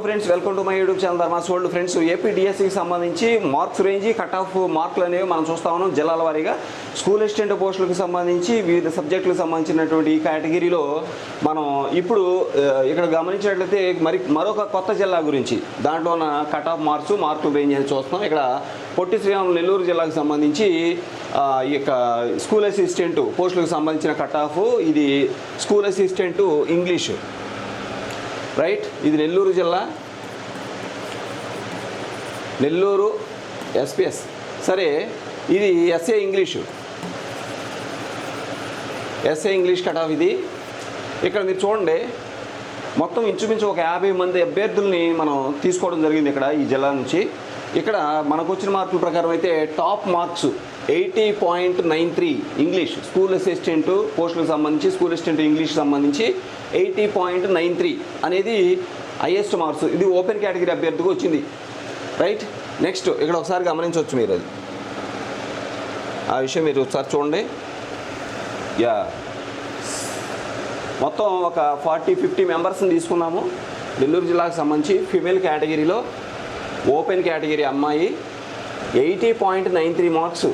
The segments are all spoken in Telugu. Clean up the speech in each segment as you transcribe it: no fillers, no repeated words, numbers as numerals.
Friends, welcome to my YouTube channel Dharma's World. Friends, ఏపీడిఎస్సికి సంబంధించి మార్క్స్ రేంజ్, కట్ ఆఫ్ మార్కులు అనేవి మనం చూస్తా ఉన్నాం జిల్లాల వారీగా. స్కూల్ అసిస్టెంట్ పోస్టులకు సంబంధించి వివిధ సబ్జెక్టులకు సంబంధించినటువంటి ఈ కేటగిరీలో మనం ఇప్పుడు ఇక్కడ గమనించినట్లయితే మరొక కొత్త జిల్లా గురించి దాంట్లో ఉన్న కట్ ఆఫ్ మార్కులు రేంజ్ అని చూస్తున్నాం. ఇక్కడ పొట్టి శ్రీరాములు నెల్లూరు జిల్లాకు సంబంధించి ఈ యొక్క స్కూల్ అసిస్టెంట్ పోస్టులకు సంబంధించిన కట్ ఆఫ్. ఇది స్కూల్ అసిస్టెంట్ ఇంగ్లీషు, రైట్. ఇది నెల్లూరు జిల్లా, నెల్లూరు ఎస్పిఎస్. సరే, ఇది ఎస్ఏ ఇంగ్లీష్ కట్ ఆఫ్. ఇది ఇక్కడ మీరు చూడండి, మొత్తం ఇంచుమించు ఒక 50 మంది అభ్యర్థుల్ని మనం తీసుకోవడం జరిగింది ఇక్కడ ఈ జిల్లా నుంచి. ఇక్కడ మనకు వచ్చిన మార్కుల ప్రకారం అయితే top marks 80.93 English school assistant పోస్టులకు సంబంధించి, స్కూల్ అసిస్టెంట్ ఇంగ్లీష్ సంబంధించి 80.93 అనేది హైయెస్ట్ మార్క్స్. ఇది ఓపెన్ కేటగిరీ అభ్యర్థికి వచ్చింది, రైట్. నెక్స్ట్ ఇక్కడ ఒకసారి గమనించవచ్చు మీరు, అది ఆ విషయం మీరు ఒకసారి చూడండి. యా, మొత్తం ఒక 40-50 మెంబర్స్ని తీసుకున్నాము నెల్లూరు జిల్లాకు సంబంధించి. ఫిమేల్ కేటగిరీలో ఓపెన్ కేటగిరీ అమ్మాయి 80.93 మార్క్స్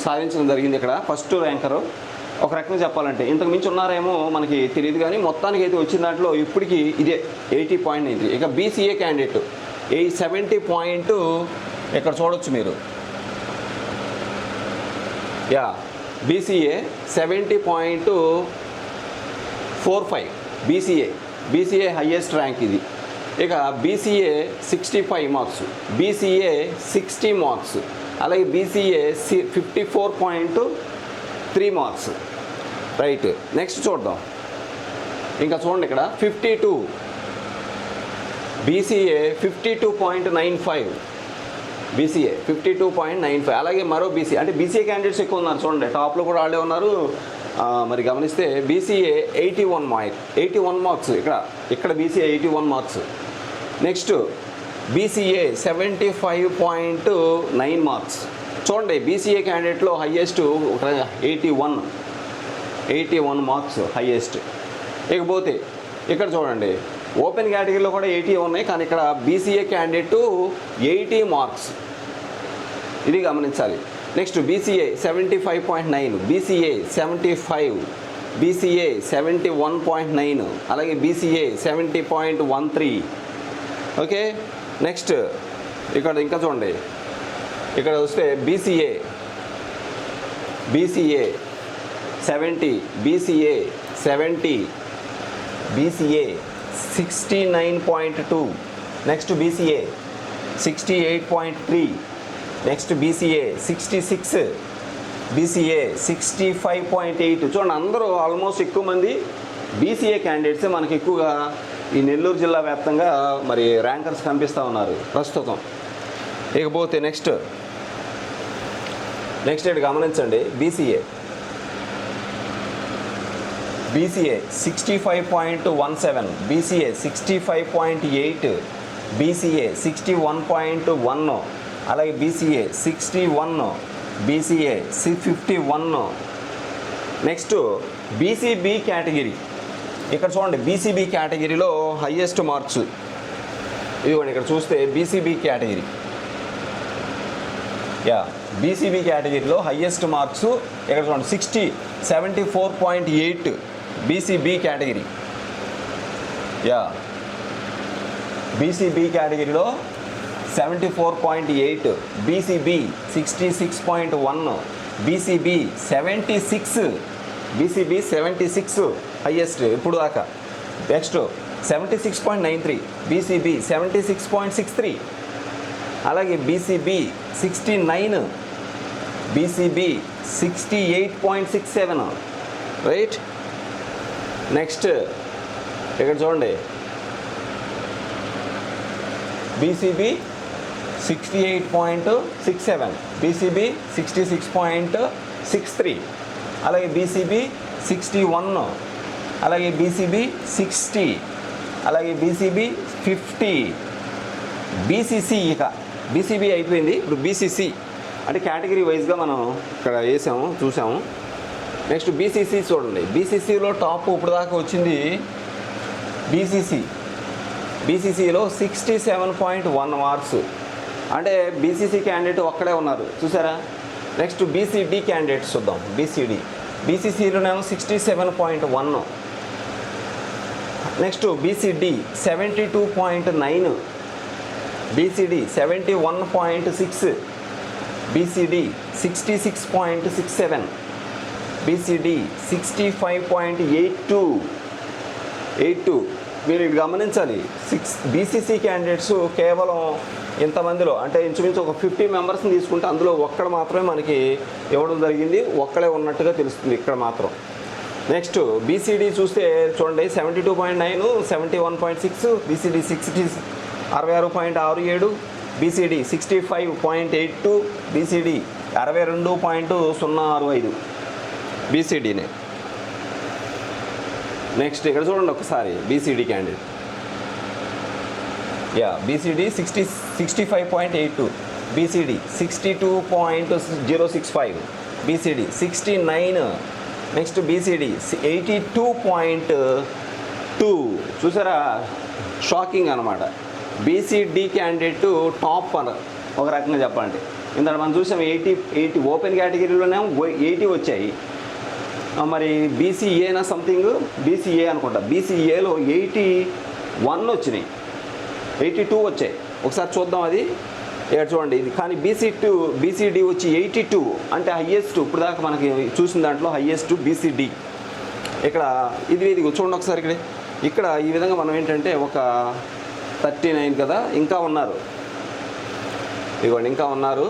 సాధించడం జరిగింది. ఇక్కడ ఫస్ట్ ర్యాంకరు. ఒక రకంగా చెప్పాలంటే ఇంతకు మించి ఉన్నారేమో మనకి తెలియదు, కానీ మొత్తానికి అయితే వచ్చిన దాంట్లో ఇప్పటికీ ఇదే 80.93. ఇక బీసీఏ క్యాండిడేట్ 70 పాయింట్ ఇక్కడ చూడవచ్చు మీరు. Yeah, BCA 70.45 BCA highest rank ఇది. ఇక బీసీఏ 65 మార్క్స్, బీసీఏ 60 మార్క్స్, అలాగే బీసీఏ 54.3 మార్క్స్, రైట్. నెక్స్ట్ చూద్దాం. ఇంకా చూడండి, ఇక్కడ 52 బీసీఏ 52.95 బీసీఏ 52.95. అలాగే మరో బీసీ, అంటే బీసీఏ క్యాండిడేట్స్ ఎక్కువ ఉన్నారు చూడండి, టాప్లో కూడా వాళ్ళే ఉన్నారు. మరి గమనిస్తే బీసీఏ 81 మార్క్స్, ఇక్కడ BCA 81 marks. Next BCA 75.9 marks. చూడండి, బీసీఏ క్యాండిడేట్లో హయ్యెస్ట్ 81 మార్క్స్ హయ్యెస్ట్. ఇకపోతే ఇక్కడ చూడండి, ఓపెన్ కేటగిరీలో కూడా 80 ఉన్నాయి, కానీ ఇక్కడ బీసీఏ క్యాండిడేట్ 80 మార్క్స్, ఇది గమనించాలి. నెక్స్ట్ బీసీఏ 75.9, బీసీఏ 75, బీసీఏ 71.9, అలాగే బీసీఏ 70.13. ఓకే. నెక్స్ట్ ఇక్కడ ఇంకా చూడండి, ఇక్కడ వస్తే BCA 70, BCA 70, BCA 69.2, next BCA 68.3, next BCA 66, BCA 65.8. చూడండి, అందరూ ఆల్మోస్ట్ ఎక్కువ మంది బీసీఏ క్యాండిడేట్సే మనకి ఎక్కువగా ఈ నెల్లూరు జిల్లా వ్యాప్తంగా మరి ర్యాంకర్స్ కనిపిస్తూ ఉన్నారు ప్రస్తుతం. ఇకపోతే నెక్స్ట్ ఇటు గమనించండి, బీసీఏ 65.17, బీసీఏ 65.8, బీసీఏ 61.1, అలాగే BCA 61, BCA 51. Next BCB category. ఇక్కడ చూడండి, బీసీబీ కేటగిరీలో హయ్యెస్ట్ మార్క్స్ ఇవ్వండి. ఇక్కడ చూస్తే బీసీబీ కేటగిరీ, బీసీబీ కేటగిరీలో హయ్యెస్ట్ మార్క్స్ ఇక్కడ చూడండి 74.8 బీసీబీ కేటగిరీ. బీసీబీ కేటగిరీలో 74.8, బీసీబీ 66.1, బీసీబీ 76 హయ్యెస్ట్ ఇప్పుడు దాకా. నెక్స్ట్ 76.93, బీసీబీ 76.63, అలాగే బీసీబీ 69, బీసీబీ 68.67, రైట్. నెక్స్ట్ ఇక్కడ చూడండి, బీసీబీ 68.67, బీసీబీ 66.63, అలాగే బీసీబీ 61, అలాగే బీసీబీ 60, అలాగే బీసీబీ 50, బీసీసీ. ఇక బీసీబీ అయిపోయింది, ఇప్పుడు బీసీసీ అంటే కేటగిరీ వైజ్గా మనం ఇక్కడ చూసాము. నెక్స్ట్ బీసీసీ చూడండి, బీసీసీలో టాప్ ఇప్పుడు దాకా వచ్చింది బీసీసీ బీసీసీలో 67.1 మార్క్స్, అంటే బీసీసీ క్యాండిడేట్ ఒక్కడే ఉన్నారు చూసారా. నెక్స్ట్ బీసీడీ క్యాండిడేట్స్ చూద్దాం. బీసీసీలోనేమో 67.1, next BCD 72.9, BCD 71.6, BCD 66.67, BCD 65.82. మీరు గమనించాలి, బీసీసీ క్యాండిడేట్స్ కేవలం ఇంతమందిలో, అంటే ఇంచుమించు ఒక 50 మెంబర్స్ని తీసుకుంటే అందులో ఒక్కడ మాత్రమే మనకి ఇవ్వడం జరిగింది, ఒక్కడే ఉన్నట్టుగా తెలుస్తుంది ఇక్కడ మాత్రం. నెక్స్ట్ బీసీడీ చూస్తే చూడండి 72.9, 71.6, బీసీడీ 66.67, బీసీడీ 65.82, బీసీడీ 62.065 బీసీడీనే. నెక్స్ట్ ఇక్కడ చూడండి ఒకసారి BCD candidate, BCD 65.82, BCD 62.065, BCD 69, next BCD 82.2. చూసారా, షాకింగ్ అనమాట. బీసీడీ క్యాండిడేట్ టాప్ అని ఒక రకంగా చెప్పాలంటే. ఇంత మనం చూసాం 80 ఓపెన్ కేటగిరీలోనే 80 వచ్చాయి. మరి బీసీఏనా సంథింగ్, బీసీఏ అనుకుంటా, బీసీఏలో 81 వచ్చినాయి, 82 వచ్చాయి. ఒకసారి చూద్దాం అది ఇక్కడ చూడండి. ఇది కానీ బీసీడీ వచ్చి 82, అంటే హయ్యెస్ట్ ఇప్పుడు దాకా మనకి చూసిన దాంట్లో హయ్యెస్ట్ బీసీడీ. ఇక్కడ ఇది చూడండి ఒకసారి. ఇక్కడ ఈ విధంగా మనం ఏంటంటే ఒక 39 కదా, ఇంకా ఉన్నారు, ఇదిగోండి ఇంకా ఉన్నారు.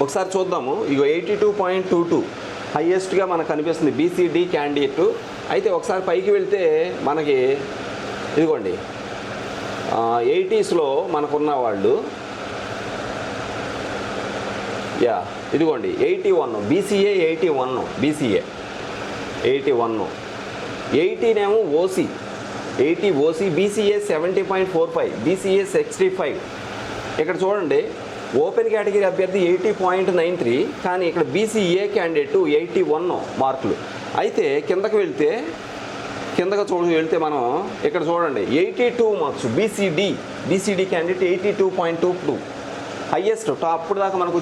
ఒకసారి చూద్దాము. 82.22 హయ్యెస్ట్గా మనకు కనిపిస్తుంది బీసీడీ క్యాండిడేట్. అయితే ఒకసారి పైకి వెళ్తే మనకి ఇదిగోండి 80స్లో మనకున్న వాళ్ళు, ఇదిగోండి 81, బీసీఏ 81, బీసీఏ 81, 80నేమో ఓసీ, 80 ఓసీ, బీసీఏ 70.45, బీసీఏ 65. ఇక్కడ చూడండి ఓపెన్ కేటగిరీ అభ్యర్థి 80.93, కానీ ఇక్కడ బీసీఏ క్యాండిడేట్ 81 మార్కులు. అయితే కిందకు వెళ్తే మనం ఇక్కడ చూడండి 82 marks BCD candidate 82.22 highest, top అప్పుడు దాకా మనకు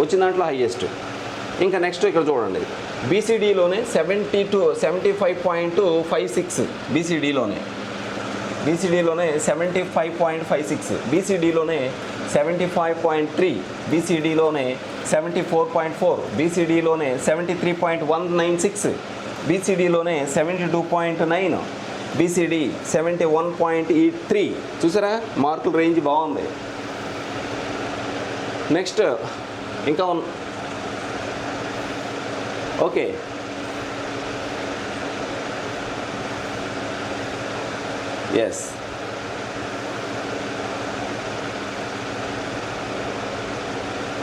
వచ్చిన దాంట్లో హయ్యెస్ట్. ఇంకా నెక్స్ట్ ఇక్కడ చూడండి బీసీడీలోనే 75.56, బీసీడీలోనే 75.56, బీసీడీలోనే 75.3, బీసీడీలోనే 74.4, బీసీడీలోనే 73.196, బీసీడీలోనే 72.9, బీసీడీ 71.83. చూసారా, మార్కుల రేంజ్ బాగుంది. నెక్స్ట్ ఇంకా ఓకే, ఎస్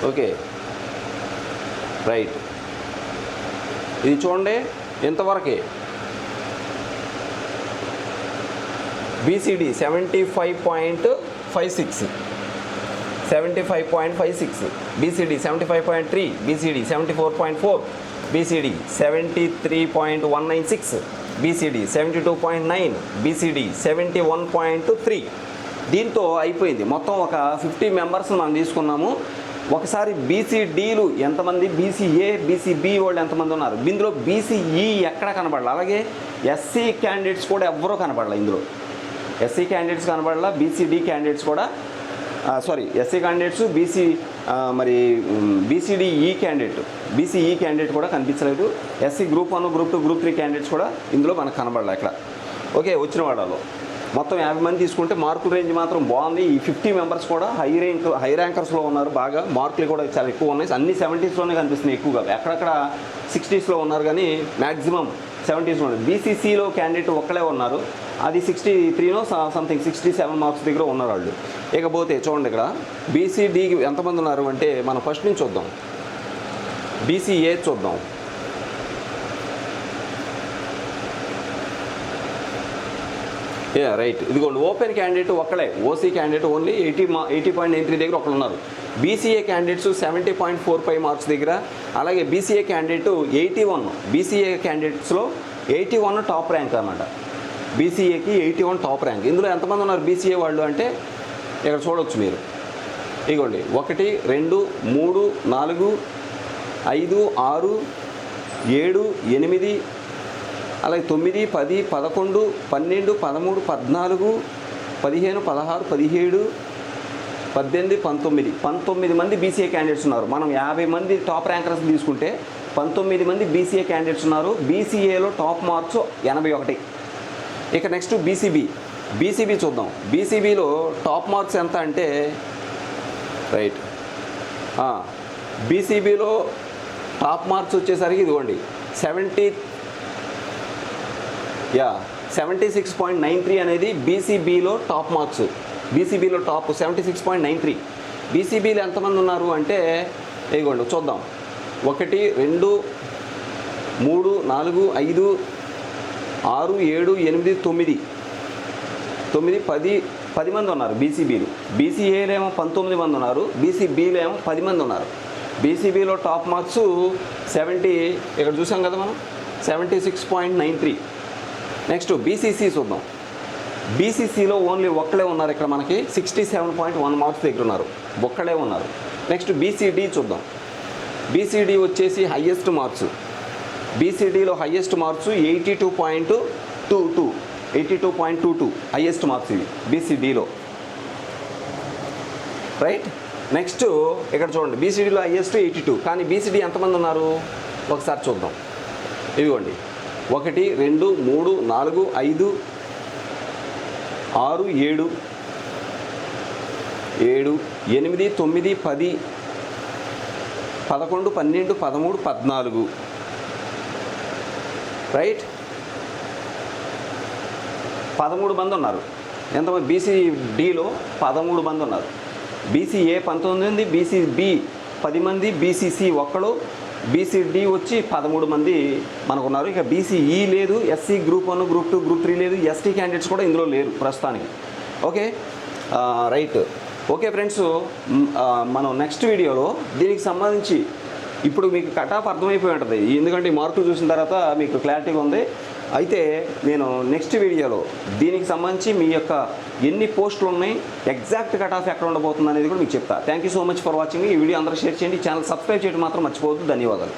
ఓకే రైట్. ఇది చూడండి ఎంతవరకే BCD 75.56, BCD 75.3, BCD 74.4, BCD 73.196, BCD 72.9, BCD 71.3. దీంతో అయిపోయింది. మొత్తం ఒక 50 మెంబర్స్ మనం తీసుకున్నాము. ఒకసారి బీసీడీలు ఎంతమంది, బీసీఏ బీసీబీ వాళ్ళు ఎంతమంది ఉన్నారు, ఇందులో బీసీఈ ఎక్కడ కనపడాలి, అలాగే ఎస్సీ క్యాండిడేట్స్ కూడా ఎవ్వరూ కనపడాలి. ఇందులో ఎస్సీ క్యాండిడేట్స్ కనపడాల, బీసీడీ క్యాండిడేట్స్ కూడా ఎస్సీ క్యాండిడేట్స్, బీసీఈ క్యాండిడేట్ కూడా కనిపించలేదు. SC group 1, group 2, group 3 candidates కూడా ఇందులో మనకు కనబడాలి ఇక్కడ. ఓకే, వచ్చిన వాళ్ళలో మొత్తం 50 మంది తీసుకుంటే మార్కుల రేంజ్ మాత్రం బాగుంది. ఈ 50 మెంబర్స్ కూడా హై ర్యాంకర్స్లో ఉన్నారు. బాగా మార్కులు కూడా చాలా ఎక్కువ ఉన్నాయి. అన్ని 70స్లోనే కనిపిస్తున్నాయి ఎక్కువగా, ఎక్కడక్కడ 60స్లో ఉన్నారు, కానీ మ్యాక్సిమం 70స్లో ఉన్నారు. బీసీసీలో క్యాండిడేట్ ఒక్కడే ఉన్నారు, అది 63నో సంథింగ్ 67 మార్క్స్ దగ్గర ఉన్నారు వాళ్ళు. ఇకపోతే చూడండి ఇక్కడ బీసీడీకి ఎంతమంది ఉన్నారు అంటే మనం ఫస్ట్ నుంచి చూద్దాం. బీసీఏ చూద్దాం. రైట్, ఇదిగోండి ఓపెన్ క్యాండిడేట్ ఒక్కడే, ఓసీ క్యాండిడేట్ ఓన్లీ 80.93 దగ్గర ఒకళ్ళు ఉన్నారు. బీసీఏ క్యాండిడేట్స్ 70.45 మార్క్స్ దగ్గర, అలాగే బీసీఏ క్యాండిడేట్ 81, బీసీఏ క్యాండిడేట్స్లో 81 టాప్ ర్యాంక్ అన్నమాట. బీసీఏకి 81 టాప్ ర్యాంక్. ఇందులో ఎంతమంది ఉన్నారు బీసీఏ వాళ్ళు అంటే ఇక్కడ చూడవచ్చు మీరు. ఇగోండి 1 2 3 4 5 6 7 8 అలాగే 9 10 11 12 13 14 15 16 17 18 19 మంది బీసీఏ క్యాండిడేట్స్ ఉన్నారు. మనం 50 మంది టాప్ ర్యాంకర్స్ తీసుకుంటే 19 మంది బీసీఏ క్యాండిడేట్స్ ఉన్నారు. బీసీఏలో టాప్ మార్క్స్ 81. ఇక నెక్స్ట్ బీసీబీ చూద్దాం. బీసీబీలో టాప్ మార్క్స్ ఎంత అంటే రైట్ బీసీబీలో టాప్ మార్క్స్ వచ్చేసరికి ఇదిగోండి 76.93 అనేది బీసీబీలో టాప్ మార్క్స్. బీసీబీలో టాప్ 76.93. బీసీబీలో ఎంతమంది ఉన్నారు అంటే ఇదిగోండి చూద్దాం. 1 2 3 4 5 6 7 8 9 10 మంది ఉన్నారు బీసీబీలు. బీసీఏలో ఏమో 19 మంది ఉన్నారు. బీసీబీలో ఏమో 10 మంది ఉన్నారు. బీసీబీలో టాప్ మార్క్స్ 70 ఇక్కడ చూసాం కదా మనం 76.93. నెక్స్ట్ బీసీసీ చూద్దాం. బీసీసీలో ఓన్లీ ఒక్కడే ఉన్నారు. ఇక్కడ మనకి 67.1 మార్క్స్ దగ్గర ఉన్నారు, ఒక్కడే ఉన్నారు. నెక్స్ట్ బీసీడీ చూద్దాం. బీసీడీ వచ్చేసి హయ్యెస్ట్ మార్క్స్. బీసీడీలో హయ్యెస్ట్ మార్క్స్ 82.22 హయ్యెస్ట్ మార్క్స్ ఇవి బీసీడీలో. రైట్. నెక్స్ట్ ఇక్కడ చూడండి బీసీడీలో హయ్యెస్ట్ 82, కానీ బీసీడీ ఎంతమంది ఉన్నారు ఒకసారి చూద్దాం. ఇదిగోండి 1 2 3 4 5 6 7 8 9 10 11 12 13 14 రైట్ 13 మంది ఉన్నారు. ఎంతమంది బీసీడీలో 13 మంది ఉన్నారు. బీసీఏ 19 మంది, బీసీబీ 10 మంది, బీసీసీ ఒక్కడు, బీసీడీ వచ్చి 13 మంది మనకు ఉన్నారు. ఇక బీసీఈ లేదు, ఎస్సీ గ్రూప్ 1 గ్రూప్ 2 గ్రూప్ 3 లేదు, ఎస్టీ క్యాండిడేట్స్ కూడా ఇందులో లేరు ప్రస్తుతానికి. Okay right. ఓకే ఫ్రెండ్స్, మనం నెక్స్ట్ వీడియోలో దీనికి సంబంధించి ఇప్పుడు మీకు కట్ ఆఫ్ అర్థమైపోయి ఉంటుంది, ఎందుకంటే ఈ మార్కులు చూసిన తర్వాత మీకు క్లారిటీగా ఉంది. అయితే నేను నెక్స్ట్ వీడియోలో దీనికి సంబంధించి మీ యొక్క ఎన్ని పోస్టులు ఉన్నాయి, ఎగ్జాక్ట్ కట్ ఆఫ్ ఎక్కడ ఉండబోతుంది అనేది కూడా మీకు చెప్తా. Thank you so much for watching. ఈ వీడియో అందరూ షేర్ చేయండి. ఛానల్ సబ్స్క్రైబ్ చేయడం మాత్రం మర్చిపోవద్దు. ధన్యవాదాలు.